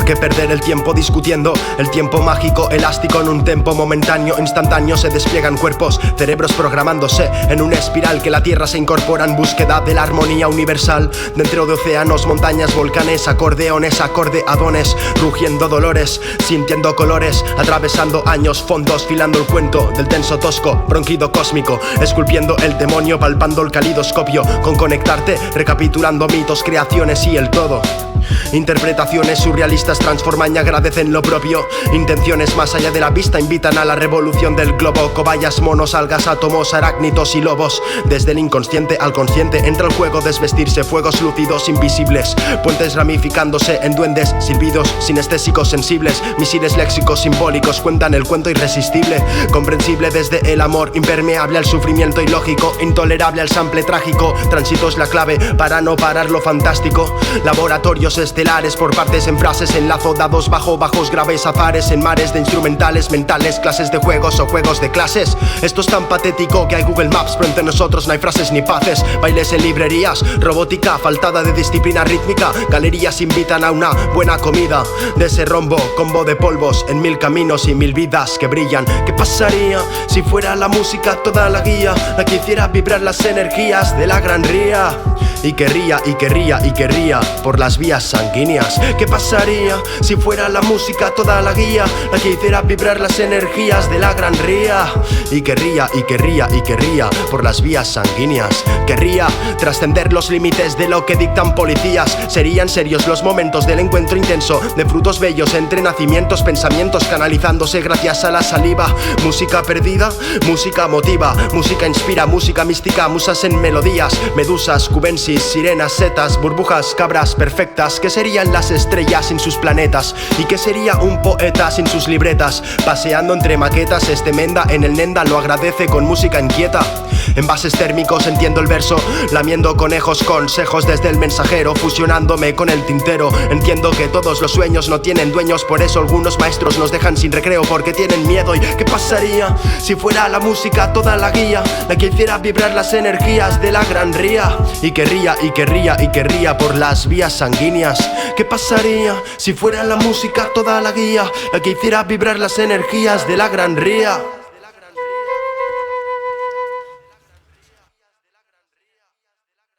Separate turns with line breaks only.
qué perder el tiempo discutiendo? El tiempo mágico, elástico en un tempo momentáneo, instantáneo. Se despliegan cuerpos, cerebros programándose en una espiral que la tierra se incorpora en búsqueda de la armonía universal. Dentro de océanos, montañas, volcanes, acordeones, acordeadones, rugiendo dolores, sintiendo colores, atravesando años, fondos, filando el cuento del tenso tosco, bronquido cósmico, esculpiendo el demonio, palpando el calidoscopio, con conectarte, recapitulando mitos, creaciones y el todo. Interpretaciones surrealistas transforman y agradecen lo propio. Intenciones más allá de la vista invitan a la revolución del globo. Cobayas, monos, algas, átomos, arácnidos y lobos. Desde el inconsciente al consciente entra el juego, desvestirse, fuegos lúcidos invisibles, puentes ramificándose en duendes, silbidos sinestésicos sensibles, misiles léxicos simbólicos cuentan el cuento irresistible, comprensible desde el amor, impermeable al sufrimiento ilógico, intolerable al sample trágico. Tránsito es la clave para no parar lo fantástico. Laboratorios estelares por partes en frases, enlazo dados bajo bajos graves azares, en mares de instrumentales mentales, clases de juegos o juegos de clases. Esto es tan patético que hay Google Maps, pero entre nosotros no hay frases ni paces. Bailes en librerías, robótica faltada de disciplina rítmica, galerías invitan a una buena comida. De ese rombo, combo de polvos en mil caminos y mil vidas que brillan. ¿Qué pasaría si fuera la música toda la guía, la que hiciera vibrar las energías de la gran ría? Y querría, y querría, y querría por las vías sanguíneas. ¿Qué pasaría si fuera la música toda la guía, la que hiciera vibrar las energías de la gran ría? Y querría, y querría, y querría por las vías sanguíneas. Querría trascender los límites de lo que dictan policías. Serían serios los momentos del encuentro intenso, de frutos bellos entre nacimientos, pensamientos canalizándose gracias a la saliva. Música perdida, música motiva, música inspira, música mística, musas en melodías, medusas, cubensis, sirenas, setas, burbujas, cabras perfectas. ¿Qué serían las estrellas sin sus planetas? ¿Y qué sería un poeta sin sus libretas? Paseando entre maquetas, este menda en el Nenda lo agradece con música inquieta. Envases térmicos entiendo el verso, lamiendo conejos, consejos desde el mensajero, fusionándome con el tintero. Entiendo que todos los sueños no tienen dueños, por eso algunos maestros nos dejan sin recreo porque tienen miedo. ¿Y qué pasaría si fuera la música toda la guía, la que hiciera vibrar las energías de la gran ría? Y querría, y querría, y querría por las vías sanguíneas. ¿Qué pasaría si fuera la música toda la guía, la que hiciera vibrar las energías de la gran ría?